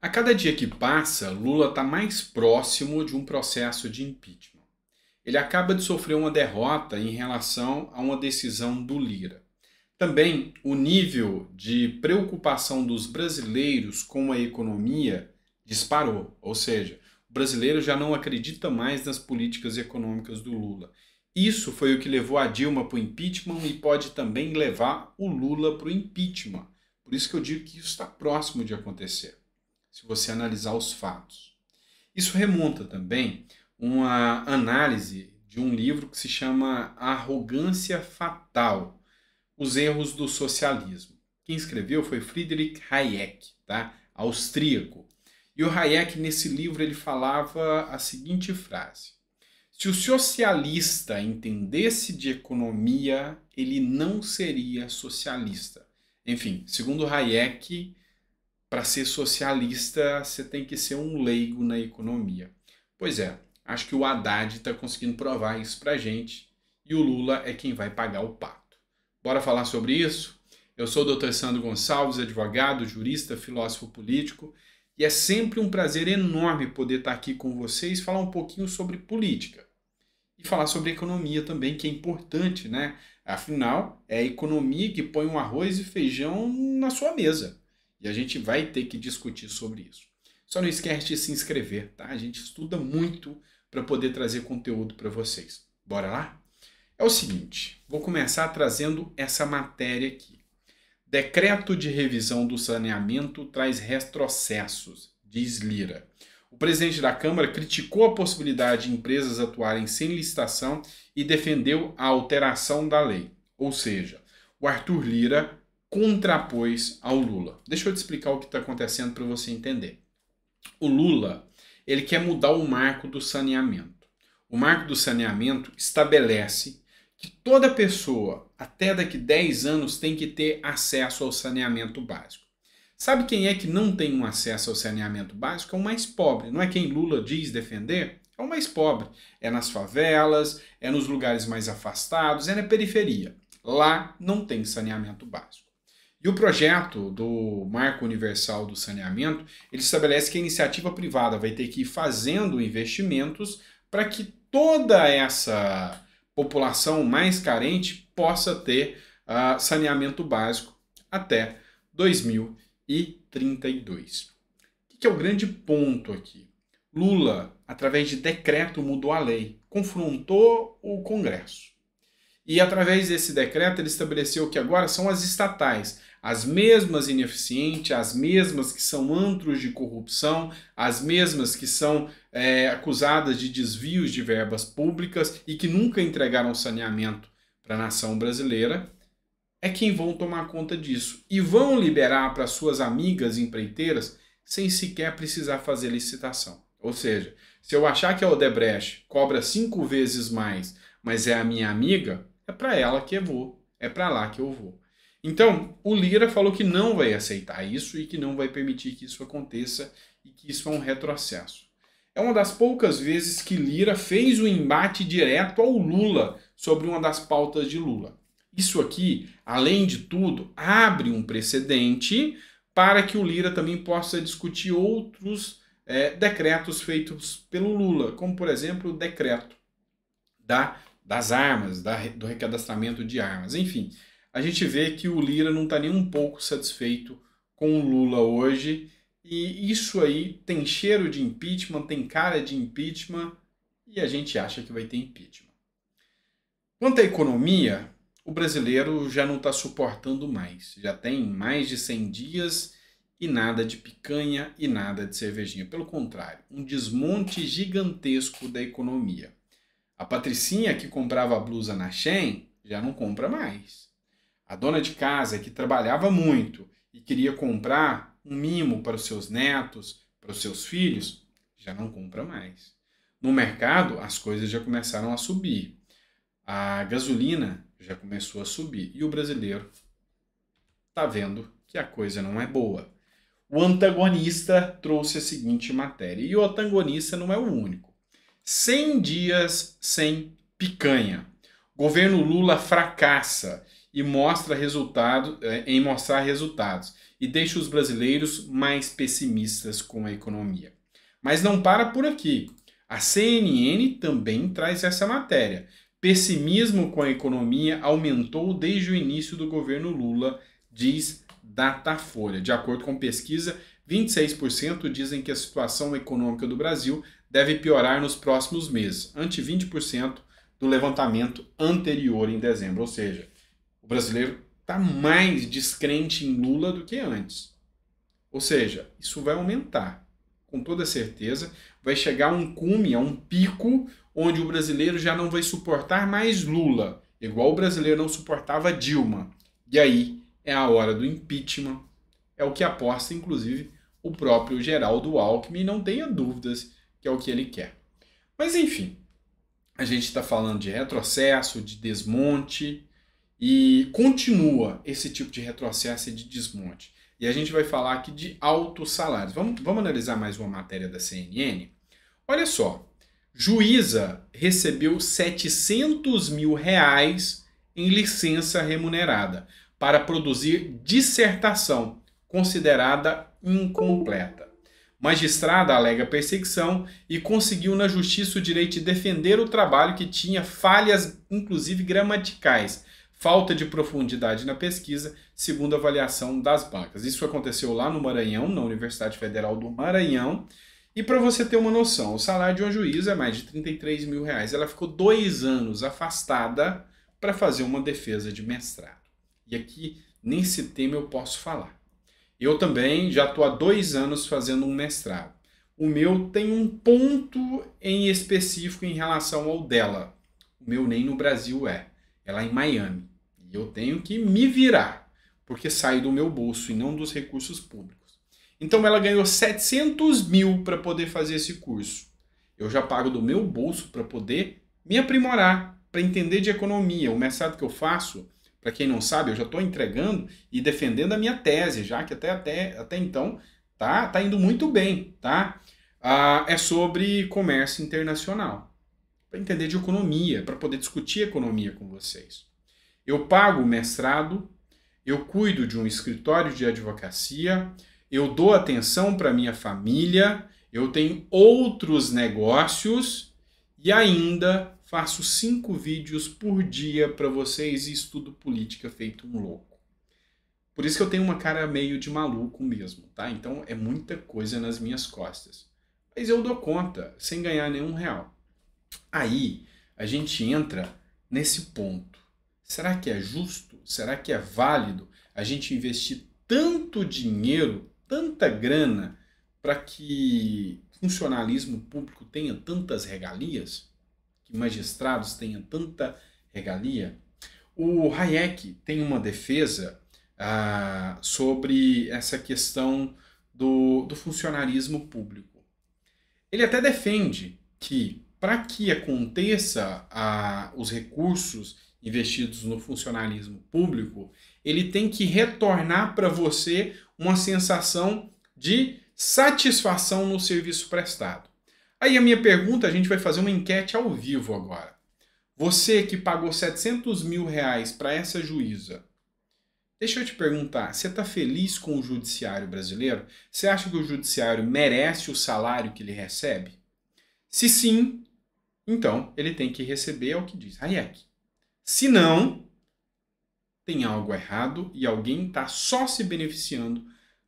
A cada dia que passa, Lula está mais próximo de um processo de impeachment. Ele acaba de sofrer uma derrota em relação a uma decisão do Lira. Também o nível de preocupação dos brasileiros com a economia disparou, ou seja, o brasileiro já não acredita mais nas políticas econômicas do Lula. Isso foi o que levou a Dilma para o impeachment e pode também levar o Lula para o impeachment. Por isso que eu digo que isso está próximo de acontecer, se você analisar os fatos. Isso remonta também uma análise de um livro que se chama Arrogância Fatal, os erros do socialismo. Quem escreveu foi Friedrich Hayek, tá? Austríaco. E o Hayek, nesse livro, ele falava a seguinte frase: se o socialista entendesse de economia, ele não seria socialista. Enfim, segundo Hayek, para ser socialista, você tem que ser um leigo na economia. Pois é, acho que o Haddad está conseguindo provar isso para a gente e o Lula é quem vai pagar o pato. Bora falar sobre isso? Eu sou o Dr. Sandro Gonçalves, advogado, jurista, filósofo político, e é sempre um prazer enorme poder estar aqui com vocês, falar um pouquinho sobre política e falar sobre economia também, que é importante, né? Afinal, é a economia que põe um arroz e feijão na sua mesa. E a gente vai ter que discutir sobre isso. Só não esquece de se inscrever, tá? A gente estuda muito para poder trazer conteúdo para vocês. Bora lá? É o seguinte, vou começar trazendo essa matéria aqui. Decreto de revisão do saneamento traz retrocessos, diz Lira. O presidente da Câmara criticou a possibilidade de empresas atuarem sem licitação e defendeu a alteração da lei. Ou seja, o Arthur Lira contrapôs ao Lula. Deixa eu te explicar o que está acontecendo para você entender. O Lula, ele quer mudar o marco do saneamento. O marco do saneamento estabelece que toda pessoa, até daqui 10 anos, tem que ter acesso ao saneamento básico. Sabe quem é que não tem um acesso ao saneamento básico? É o mais pobre. Não é quem Lula diz defender? É o mais pobre. É nas favelas, é nos lugares mais afastados, é na periferia. Lá não tem saneamento básico. E o projeto do Marco Universal do Saneamento, ele estabelece que a iniciativa privada vai ter que ir fazendo investimentos para que toda essa população mais carente possa ter saneamento básico até 2032. O que é o grande ponto aqui? Lula, através de decreto, mudou a lei, confrontou o Congresso. E através desse decreto ele estabeleceu que agora são as estatais, as mesmas ineficientes, as mesmas que são antros de corrupção, as mesmas que são acusadas de desvios de verbas públicas e que nunca entregaram saneamento para a nação brasileira, é quem vão tomar conta disso. E vão liberar para suas amigas empreiteiras sem sequer precisar fazer licitação. Ou seja, se eu achar que a Odebrecht cobra 5 vezes mais, mas é a minha amiga, é para ela que eu vou, é para lá que eu vou. Então, o Lira falou que não vai aceitar isso e que não vai permitir que isso aconteça e que isso é um retrocesso. É uma das poucas vezes que Lira fez o embate direto ao Lula sobre uma das pautas de Lula. Isso aqui, além de tudo, abre um precedente para que o Lira também possa discutir outros decretos feitos pelo Lula, como, por exemplo, o decreto das armas, do recadastramento de armas. Enfim, a gente vê que o Lira não está nem um pouco satisfeito com o Lula hoje, e isso aí tem cheiro de impeachment, tem cara de impeachment, e a gente acha que vai ter impeachment. Quanto à economia, o brasileiro já não está suportando mais. Já tem mais de 100 dias e nada de picanha e nada de cervejinha. Pelo contrário, um desmonte gigantesco da economia. A Patricinha que comprava blusa na Shein já não compra mais. A dona de casa que trabalhava muito e queria comprar um mimo para os seus netos, para os seus filhos, já não compra mais. No mercado, as coisas já começaram a subir. A gasolina já começou a subir e o brasileiro está vendo que a coisa não é boa. O antagonista trouxe a seguinte matéria, e o antagonista não é o único. 100 dias sem picanha. Governo Lula fracassa e em mostrar resultados e deixa os brasileiros mais pessimistas com a economia. Mas não para por aqui. A CNN também traz essa matéria. Pessimismo com a economia aumentou desde o início do governo Lula, diz Datafolha. De acordo com pesquisa, 26% dizem que a situação econômica do Brasil deve piorar nos próximos meses, ante 20% do levantamento anterior em dezembro. Ou seja, o brasileiro está mais descrente em Lula do que antes. Ou seja, isso vai aumentar. Com toda certeza, vai chegar a um cume, a um pico, onde o brasileiro já não vai suportar mais Lula, igual o brasileiro não suportava Dilma. E aí é a hora do impeachment. É o que aposta, inclusive, o próprio Geraldo Alckmin, não tenha dúvidas que é o que ele quer. Mas enfim, a gente está falando de retrocesso, de desmonte, e continua esse tipo de retrocesso e de desmonte. E a gente vai falar aqui de altos salários. Vamos analisar mais uma matéria da CNN? Olha só, juíza recebeu 700 mil reais em licença remunerada para produzir dissertação considerada incompleta. Magistrada alega perseguição e conseguiu na justiça o direito de defender o trabalho que tinha falhas, inclusive gramaticais, falta de profundidade na pesquisa, segundo a avaliação das bancas. Isso aconteceu lá no Maranhão, na Universidade Federal do Maranhão. E para você ter uma noção, o salário de uma juíza é mais de 33 mil reais. Ela ficou 2 anos afastada para fazer uma defesa de mestrado. E aqui, nesse tema, eu posso falar. Eu também já estou há 2 anos fazendo um mestrado. O meu tem um ponto em específico em relação ao dela. O meu nem no Brasil é lá em Miami. E eu tenho que me virar, porque sai do meu bolso e não dos recursos públicos. Então ela ganhou 700 mil para poder fazer esse curso. Eu já pago do meu bolso para poder me aprimorar, para entender de economia. O mestrado que eu faço, para quem não sabe, eu já estou entregando e defendendo a minha tese, já que até então tá indo muito bem. Tá? É sobre comércio internacional. Para entender de economia, para poder discutir economia com vocês. Eu pago o mestrado, eu cuido de um escritório de advocacia, eu dou atenção para minha família, eu tenho outros negócios e ainda faço 5 vídeos por dia para vocês e estudo política feito um louco. Por isso que eu tenho uma cara meio de maluco mesmo, tá? Então é muita coisa nas minhas costas. Mas eu dou conta, sem ganhar nenhum real. Aí a gente entra nesse ponto. Será que é justo? Será que é válido a gente investir tanto dinheiro, tanta grana, para que funcionalismo público tenha tantas regalias? Que magistrados tenham tanta regalia? O Hayek tem uma defesa sobre essa questão do funcionarismo público. Ele até defende que para que aconteça os recursos investidos no funcionalismo público, ele tem que retornar para você uma sensação de satisfação no serviço prestado. Aí a minha pergunta, a gente vai fazer uma enquete ao vivo agora. Você que pagou 700 mil reais para essa juíza, deixa eu te perguntar, você está feliz com o judiciário brasileiro? Você acha que o judiciário merece o salário que ele recebe? Se sim, então ele tem que receber, é o que diz Hayek. Se não, tem algo errado e alguém está só se beneficiando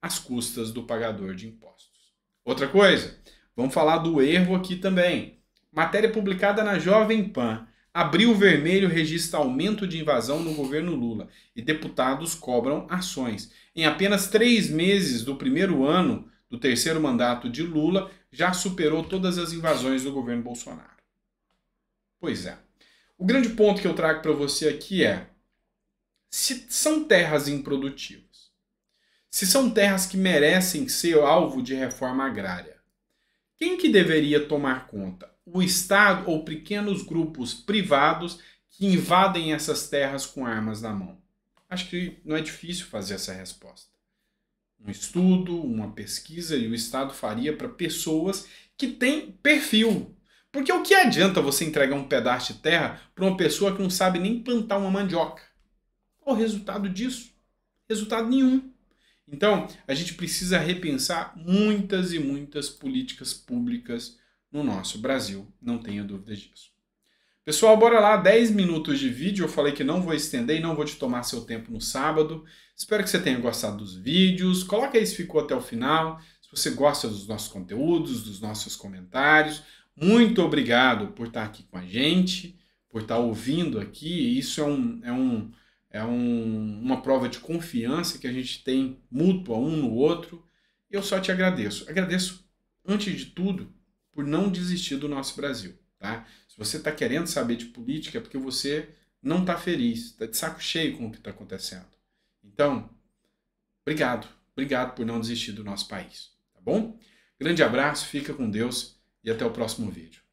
às custas do pagador de impostos. Outra coisa, vamos falar do erro aqui também. Matéria publicada na Jovem Pan. Abril Vermelho registra aumento de invasão no governo Lula e deputados cobram ações. Em apenas 3 meses do primeiro ano do terceiro mandato de Lula, já superou todas as invasões do governo Bolsonaro. Pois é. O grande ponto que eu trago para você aqui é: se são terras improdutivas, se são terras que merecem ser alvo de reforma agrária, quem que deveria tomar conta? O Estado ou pequenos grupos privados que invadem essas terras com armas na mão? Acho que não é difícil fazer essa resposta. Um estudo, uma pesquisa, e o Estado faria para pessoas que têm perfil. Porque o que adianta você entregar um pedaço de terra para uma pessoa que não sabe nem plantar uma mandioca? Qual o resultado disso? Resultado nenhum. Então, a gente precisa repensar muitas e muitas políticas públicas no nosso Brasil, não tenha dúvida disso. Pessoal, bora lá, 10 minutos de vídeo, eu falei que não vou estender e não vou te tomar seu tempo no sábado. Espero que você tenha gostado dos vídeos, coloca aí se ficou até o final, se você gosta dos nossos conteúdos, dos nossos comentários. Muito obrigado por estar aqui com a gente, por estar ouvindo aqui, isso uma prova de confiança que a gente tem mútua um no outro. E eu só te agradeço. Agradeço, antes de tudo, por não desistir do nosso Brasil. Tá? Se você está querendo saber de política, é porque você não está feliz, está de saco cheio com o que está acontecendo. Então, obrigado. Obrigado por não desistir do nosso país. Tá bom? Grande abraço, fica com Deus e até o próximo vídeo.